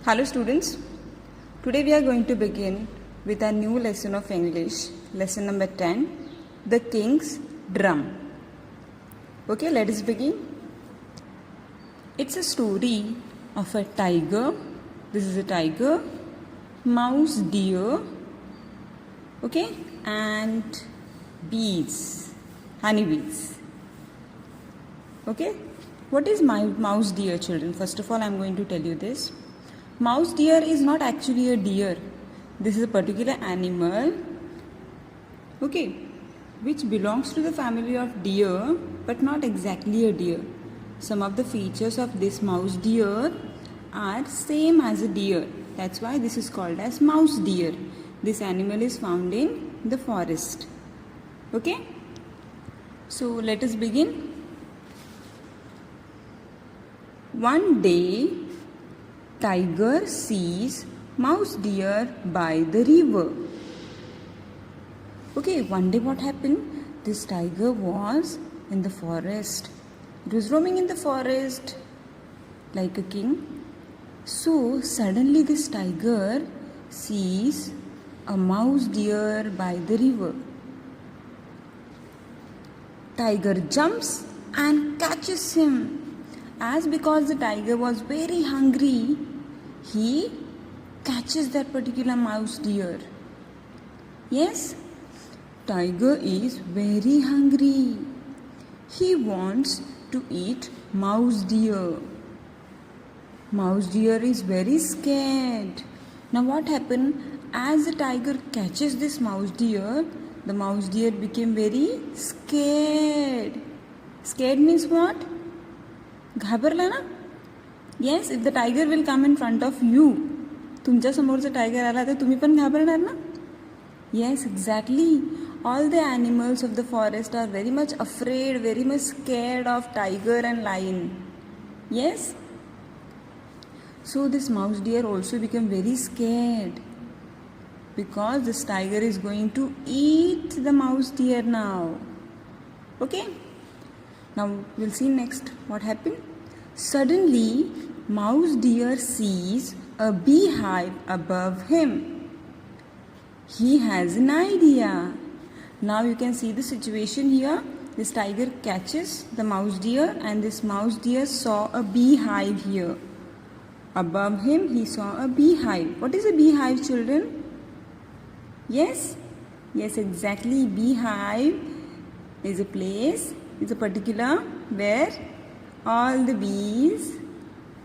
Hello students, today we are going to begin with a new lesson of English, lesson number 10, The King's Drum. Okay, let us begin. It's a story of a tiger, this is a tiger, mouse, deer, okay, and bees, honeybees. Okay, what is mouse deer, children? First of all, I am going to tell you this. Mouse deer is not actually a deer. This is a particular animal, okay, which belongs to the family of deer, but not exactly a deer. Some of the features of this mouse deer are same as a deer. That's why this is called as mouse deer. This animal is found in the forest. Okay? So let us begin. One day, tiger sees mouse deer by the river. Okay, one day what happened? This tiger was in the forest. It was roaming in the forest like a king. So suddenly this tiger sees a mouse deer by the river. Tiger jumps and catches him. As because the tiger was very hungry, he catches that particular mouse deer. Yes, tiger is very hungry. He wants to eat mouse deer. Mouse deer is very scared. Now what happened? As the tiger catches this mouse deer, the mouse deer became very scared. Scared means what? घाबरला ना? Yes, if the tiger will come in front of you, तुमच्या समोरचा tiger आला तर तुम्ही पण घाबरणार ना? Yes, exactly. All the animals of the forest are very much afraid, very much scared of tiger and lion. Yes? So this mouse deer also became very scared because this tiger is going to eat the mouse deer now. Okay? Now we'll see next what happened. Suddenly, mouse deer sees a beehive above him. He has an idea. Now you can see the situation here. This tiger catches the mouse deer and this mouse deer saw a beehive here. Above him he saw a beehive. What is a beehive, children? Yes? Yes, exactly. Beehive is a place, is a particular where all the bees,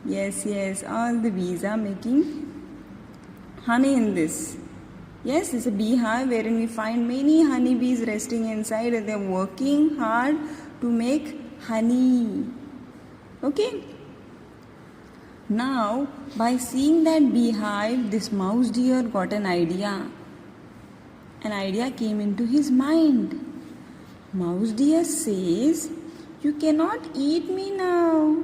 yes, all the bees are making honey in this. Yes, it's a beehive wherein we find many honeybees resting inside and they're working hard to make honey. Okay? Now, by seeing that beehive, this mouse deer got an idea. An idea came into his mind. Mouse deer says, "You cannot eat me now.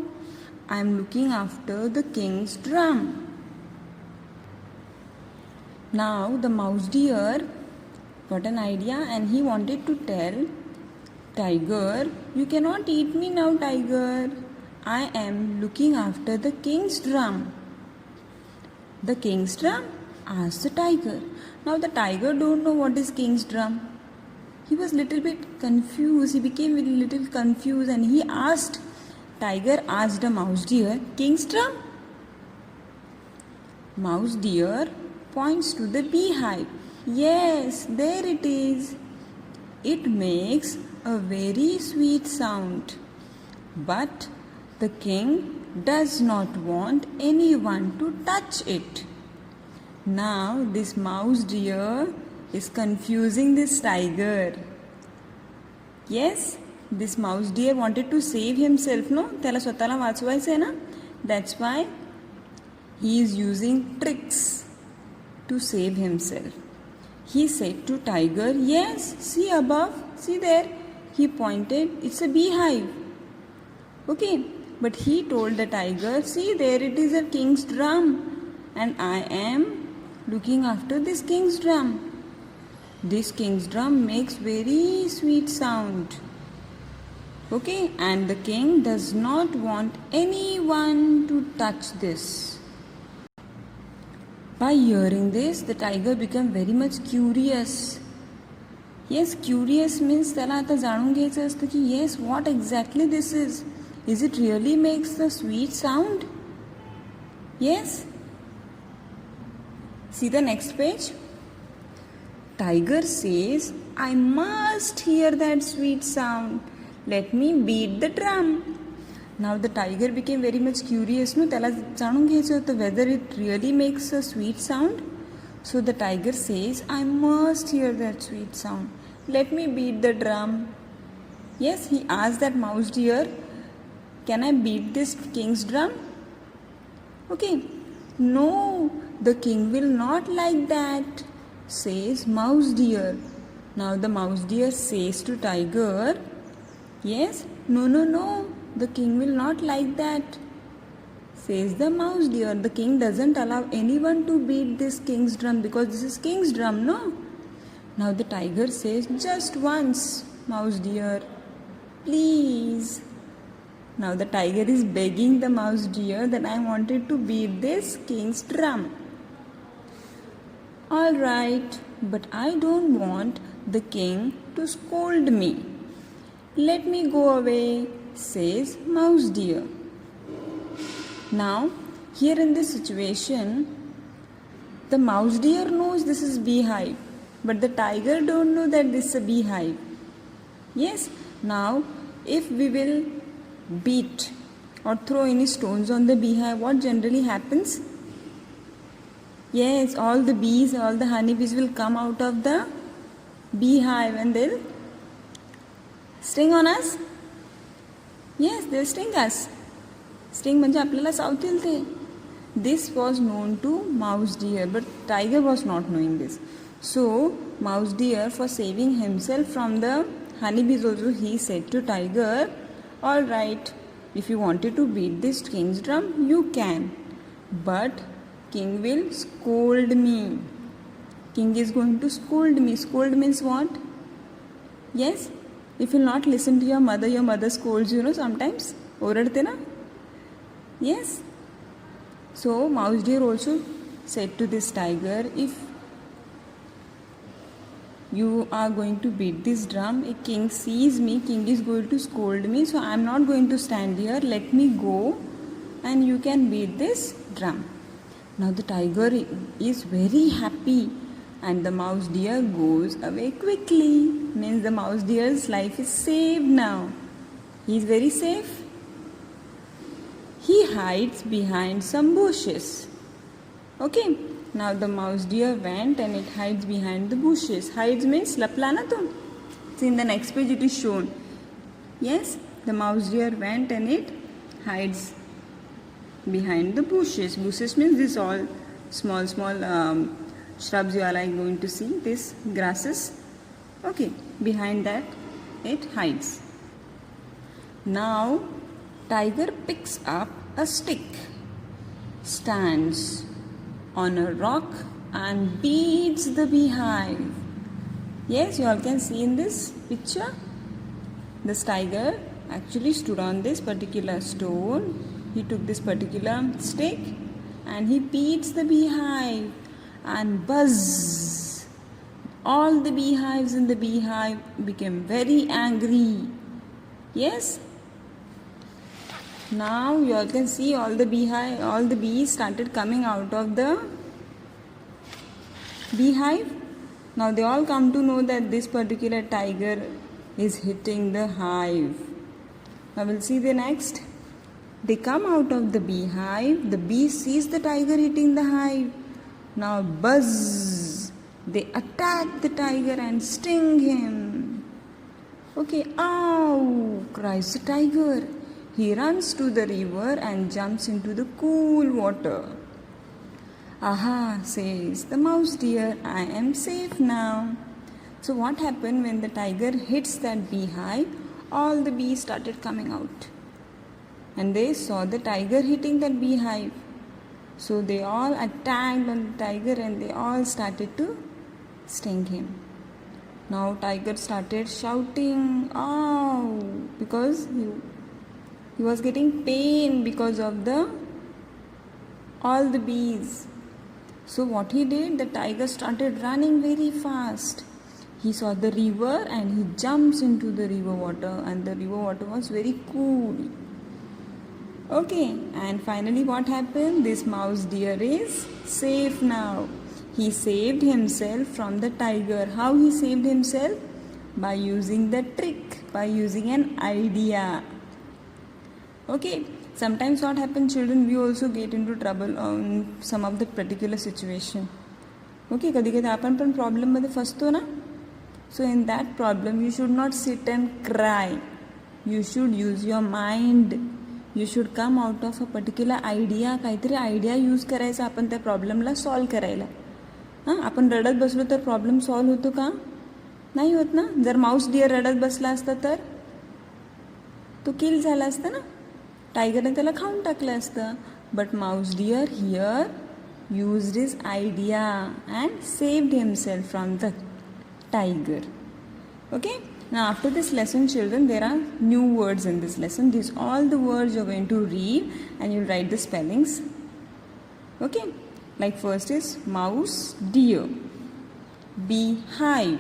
I am looking after the king's drum." Now the mouse deer got an idea and he wanted to tell tiger, "You cannot eat me now, tiger. I am looking after the king's drum." The king's drum? Asked the tiger. Now the tiger don't know what is king's drum. He was little bit confused. He became a little confused and he asked, tiger asked a mouse deer, "King's drum?" Mouse deer points to the beehive. Yes, there it is. It makes a very sweet sound. But the king does not want anyone to touch it. Now this mouse deer is confusing this tiger. Yes, this mouse deer wanted to save himself, no? त्याला स्वतःला वाचवायचं आहे ना? That's why he is using tricks to save himself. He said to tiger, "Yes, see above, see there." He pointed, it's a beehive. Okay, but he told the tiger, "See there, it is a king's drum and I am looking after this king's drum. This king's drum makes very sweet sound." Okay, and the king does not want anyone to touch this. By hearing this, the tiger became very much curious. Yes, curious means त्याला आता जाणून घ्यायचं असतं की yes, what exactly this is? Is it really makes the sweet sound? Yes. See the next page. Tiger says, I must hear that sweet sound. Let me beat the drum. Now the tiger became very much curious. No, त्याला जाणून घ्यायचं होतं whether it really makes a sweet sound. So the tiger says, I must hear that sweet sound. Let me beat the drum. Yes, he asked that mouse deer, can I beat this king's drum? Okay. No, the king will not like that, says mouse deer. Now the mouse deer says to tiger, yes, no, the king will not like that, says the mouse deer. The king doesn't allow anyone to beat this king's drum because this is king's drum, no? Now the tiger says, just once, mouse deer, please. Now the tiger is begging the mouse deer that I wanted to beat this king's drum. All right, but I don't want the king to scold me. Let me go away, says mouse deer. Now, here in this situation, the mouse deer knows this is beehive, but the tiger don't know that this is a beehive. Yes, now if we will beat or throw any stones on the beehive, what generally happens? Yes, all the bees, all the honeybees will come out of the beehive and they'll sting on us. Yes, they'll sting us. Sting म्हणजे आपल्याला चावतील ते. This was known to mouse deer, but tiger was not knowing this. So mouse deer, for saving himself from the honeybees also, he said to tiger, all right, if you wanted to beat this king's drum, you can, but king will scold me. King is going to scold me. Scold means what? Yes, if you will not listen to your mother scolds you, sometimes. ओरडते ना? Yes. So mouse deer also said to this tiger, if you are going to beat this drum, a king sees me, king is going to scold me, so I am not going to stand here. Let me go and you can beat this drum. Now the tiger is very happy and the mouse deer goes away quickly. Means the mouse deer's life is saved now. He is very safe. He hides behind some bushes. Okay. Now the mouse deer went and it hides behind the bushes. Hides means lapla na to. So in the next page it is shown. Yes, the mouse deer went and it hides behind the bushes. Bushes means this all small shrubs you are going to see. This grasses. Okay, behind that it hides. Now tiger picks up a stick, stands on a rock and beats the beehive. Yes, you all can see in this picture. This tiger actually stood on this particular stone. He took this particular stick and he beats the beehive and buzz. All the beehives in the beehive became very angry. Yes. Now you all can see all the bees started coming out of the beehive. Now they all come to know that this particular tiger is hitting the hive. Now we'll see the next. They come out of the beehive. The bee sees the tiger hitting the hive. Now buzz. They attack the tiger and sting him. Okay, ow, cries the tiger. He runs to the river and jumps into the cool water. Aha, says the mouse deer, I am safe now. So what happened when the tiger hits that beehive? All the bees started coming out. And they saw the tiger hitting that beehive. So they all attacked on the tiger and they all started to sting him. Now tiger started shouting, ow, because he was getting pain because of all the bees. So what he did, the tiger started running very fast. He saw the river and he jumps into the river water, and the river water was very cool. Okay, and finally what happened? This mouse deer is safe now. He saved himself from the tiger. How he saved himself? By using the trick, by using an idea. Okay, sometimes what happens, children, we also get into trouble on some of the particular situation. Okay, कधी कधी आपण पण problem मध्ये फसतो ना. So in that problem you should not sit and cry. You should use your mind. You should come out of a particular idea. काहीतरी idea use करायचा आपण त्या प्रॉब्लेमला सॉल्व करायला. हां, आपण रडत बसलो तर प्रॉब्लेम सॉल्व होतो का? नाही होत ना. जर माऊस डिअर रडत बसला असता तर तो किल झाला असता ना, टायगरने त्याला खाऊन टाकलं असतं. But mouse deer here used his idea and saved himself from the tiger. Okay, now after this lesson, children, there are new words in this lesson. These all the words you're going to read and you'll write the spellings. Okay, like first is mouse, deer, beehive,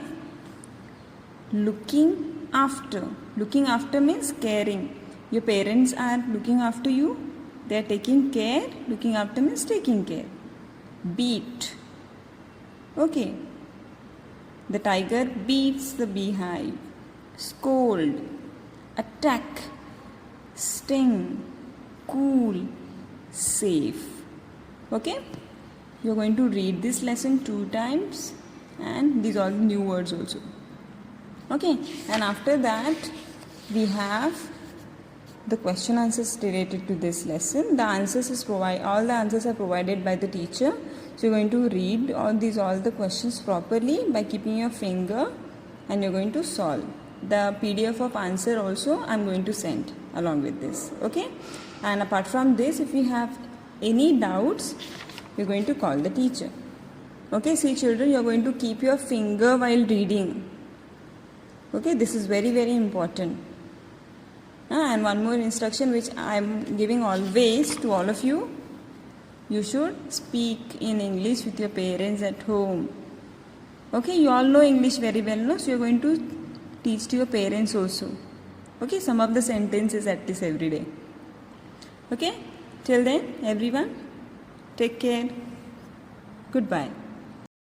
looking after. Looking after means caring. Your parents are looking after you, they are taking care. Looking after means taking care. Beat. Okay, the tiger beats the beehive. Scold, attack, sting, cool, safe. Okay, you're going to read this lesson 2 times, and these are new words also. Okay, and after that we have the question answers related to this lesson. The answers is all the answers are provided by the teacher. So you're going to read all the questions properly by keeping your finger, and you're going to solve. The PDF of answer also I'm going to send along with this. Okay, and apart from this, if you have any doubts, you're going to call the teacher. Okay, see children, you're going to keep your finger while reading. Okay, this is very, very important. And one more instruction which I'm giving always to all of you. You should speak in English with your parents at home. Okay, you all know English very well, no? So you're going to teach to your parents also. Okay, some of the sentences at least every day. Okay, till then everyone, take care. Goodbye.